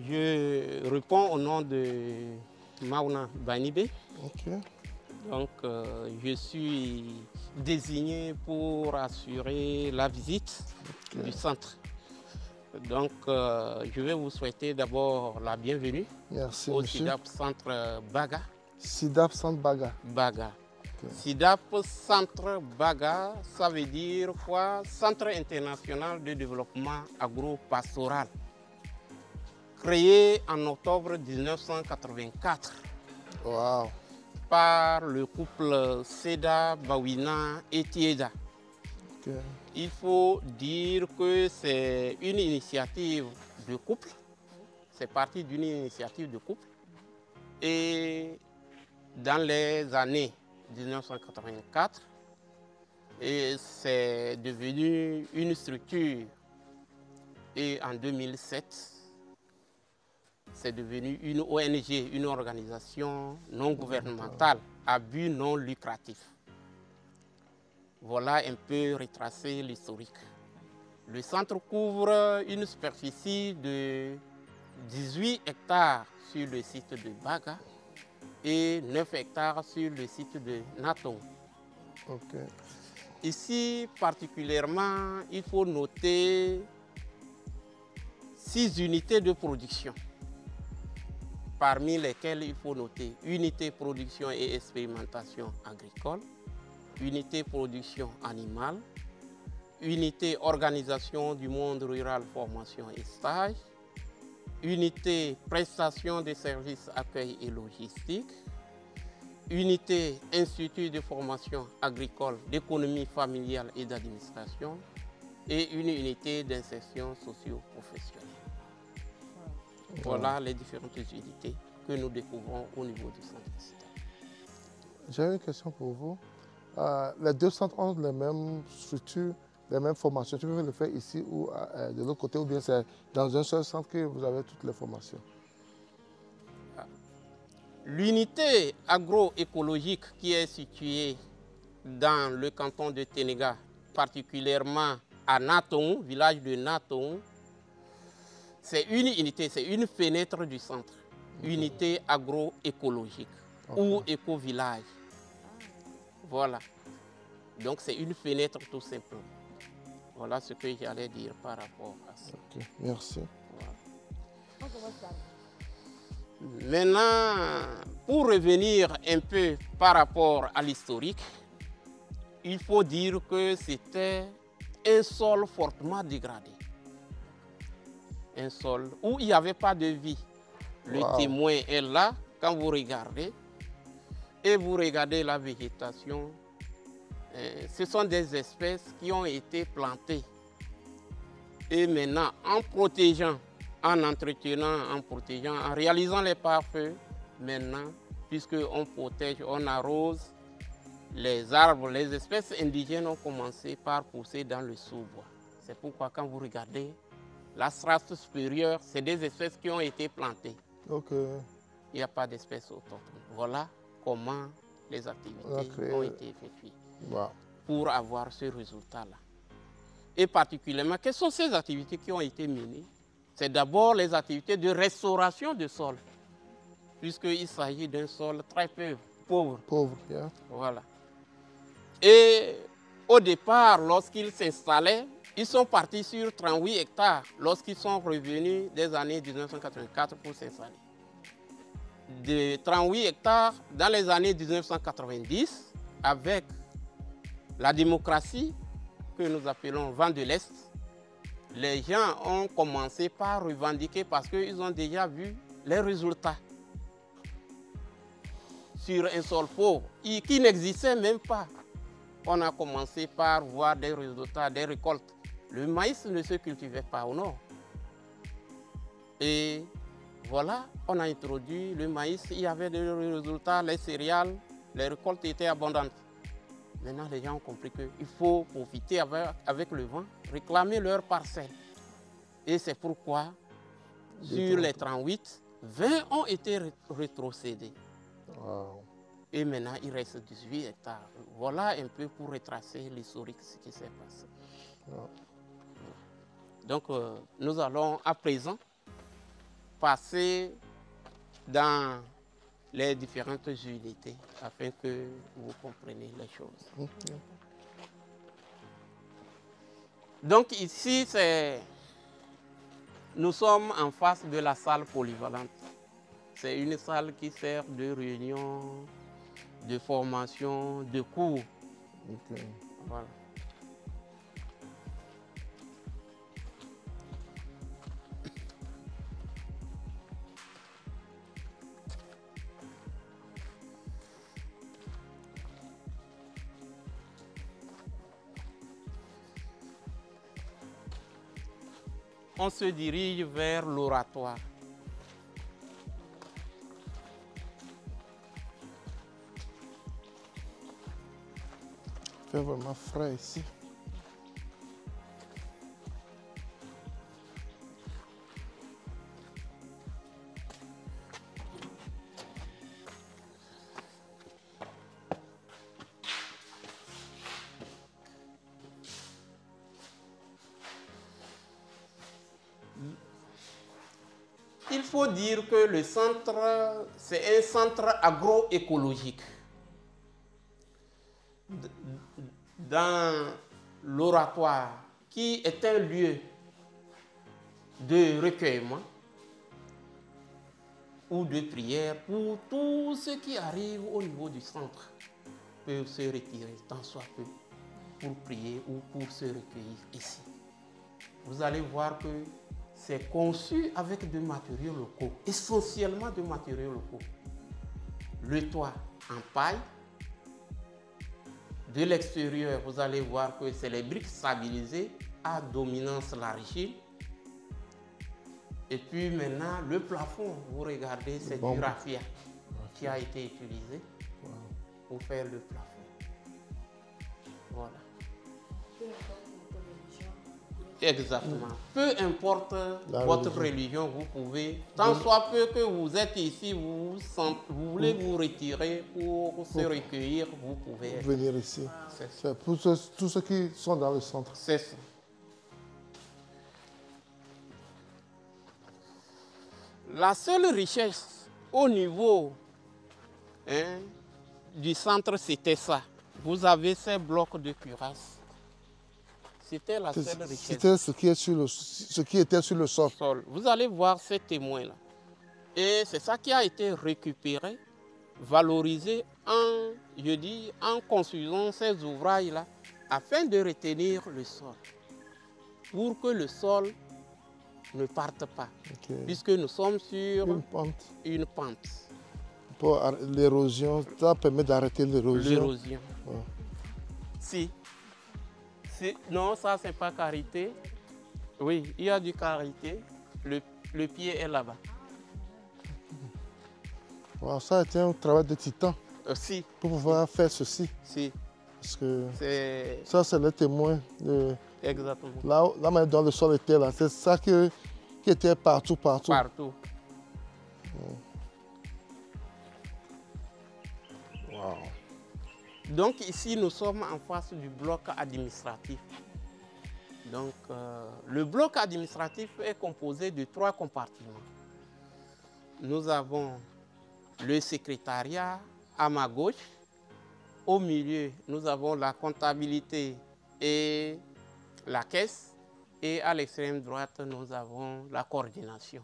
Je réponds au nom de Mauna Banibé. Ok. Donc, je suis désigné pour assurer la visite du centre. Donc, je vais vous souhaiter d'abord la bienvenue. Merci, au monsieur. SIDAP Centre Baga. SIDAP Centre Baga. Baga. Okay. SIDAP Centre Baga, ça veut dire quoi? Centre international de développement agro-pastoral. Créé en octobre 1984. Wow. Par le couple Seda Bawina et Tieda. Okay. Il faut dire que c'est une initiative de couple. C'est parti d'une initiative de couple. Et dans les années 1984, c'est devenu une structure. Et en 2007, c'est devenu une ONG, une organisation non gouvernementale à but non lucratif. Voilà un peu retracé l'historique. Le centre couvre une superficie de 18 hectares sur le site de Baga et 9 hectares sur le site de Naton. Okay. Ici, particulièrement, il faut noter 6 unités de production, parmi lesquelles il faut noter unité production et expérimentation agricole, unité production animale, unité organisation du monde rural, formation et stage, unité prestation de services, accueil et logistique, unité institut de formation agricole, d'économie familiale et d'administration, et une unité d'insertion socio-professionnelle. Voilà les différentes unités que nous découvrons au niveau du centre SIDAP. J'ai une question pour vous. Les deux centres ont les mêmes structures, les mêmes formations. Tu peux le faire ici ou de l'autre côté, ou bien c'est dans un seul centre que vous avez toutes les formations? L'unité agroécologique qui est située dans le canton de Ténéga, particulièrement à Naton, village de Naton, c'est une unité, c'est une fenêtre du centre, unité agroécologique ou éco-village. Voilà. Donc c'est une fenêtre tout simplement. Voilà ce que j'allais dire par rapport à ça. Ok, merci. Voilà. Maintenant, pour revenir un peu par rapport à l'historique, il faut dire que c'était un sol fortement dégradé. Un sol où il n'y avait pas de vie. Le témoin est là quand vous regardez et vous regardez la végétation. Ce sont des espèces qui ont été plantées. Et maintenant, en protégeant, en entretenant, en protégeant, en réalisant les pare-feux, maintenant, puisqu'on protège, on arrose les arbres, les espèces indigènes ont commencé par pousser dans le sous-bois. C'est pourquoi quand vous regardez, la strate supérieure, c'est des espèces qui ont été plantées. Il n'y a pas d'espèces autochtones. Voilà comment les activités ont été effectuées pour avoir ce résultat-là. Et particulièrement, quelles sont ces activités qui ont été menées? C'est d'abord les activités de restauration du sol, puisqu'il s'agit d'un sol très peu pauvre. Voilà. Et au départ, lorsqu'ils s'installaient, ils sont partis sur 38 hectares lorsqu'ils sont revenus des années 1984 pour s'installer. De 38 hectares dans les années 1990, avec la démocratie que nous appelons vent de l'Est, les gens ont commencé par revendiquer parce qu'ils ont déjà vu les résultats sur un sol pauvre qui n'existait même pas. On a commencé par voir des résultats, des récoltes. Le maïs ne se cultivait pas au nord. Et voilà, on a introduit le maïs, il y avait des résultats, les céréales, les récoltes étaient abondantes. Maintenant, les gens ont compris qu'il faut profiter avec le vent, réclamer leurs parcelles. Et c'est pourquoi, sur les 38, 20 ont été rétrocédés. Et maintenant, il reste 18 hectares. Voilà un peu pour retracer l'historique, ce qui s'est passé. Donc, nous allons à présent passer dans les différentes unités afin que vous compreniez les choses. Donc ici, nous sommes en face de la salle polyvalente. C'est une salle qui sert de réunion, de formation, de cours. Voilà. On se dirige vers l'oratoire. Il fait vraiment frais ici. Il faut dire que le centre, c'est un centre agroécologique. Dans l'oratoire, qui est un lieu de recueillement ou de prière pour tous ceux qui arrivent au niveau du centre, peuvent se retirer tant soit peu pour prier ou pour se recueillir ici. Vous allez voir que c'est conçu avec des matériaux locaux, essentiellement des matériaux locaux. Le toit en paille. De l'extérieur, vous allez voir que c'est les briques stabilisées à dominance l'argile. Et puis maintenant, le plafond, vous regardez, c'est du raffia qui a été utilisé pour faire le plafond. Voilà. Exactement. Peu importe votre religion, vous pouvez, tant soit peu que vous êtes ici, vous voulez vous retirer pour se recueillir, vous pouvez venir ici. C'est pour tous ceux qui sont dans le centre. C'est ça. La seule richesse au niveau du centre, c'était ça. Vous avez ces blocs de cuirasse. C'était la seule richesse. C'était ce qui était sur le sol. Vous allez voir ces témoins-là. Et c'est ça qui a été récupéré, valorisé en construisant ces ouvrages-là, afin de retenir le sol. Pour que le sol ne parte pas. Puisque nous sommes sur une pente. Pour l'érosion, ça permet d'arrêter l'érosion. L'érosion. Si. Non, ça, c'est pas carité. Oui, il y a du carité. Le pied est là-bas. Wow, ça a été un travail de titan. Si. Pour pouvoir faire ceci. Si. Parce que ça, c'est le témoin. Exactement. Là dont le sol était là, c'est ça qui était partout. Partout. Wow. Donc ici, nous sommes en face du bloc administratif. Donc le bloc administratif est composé de 3 compartiments. Nous avons le secrétariat à ma gauche. Au milieu, nous avons la comptabilité et la caisse. Et à l'extrême droite, nous avons la coordination.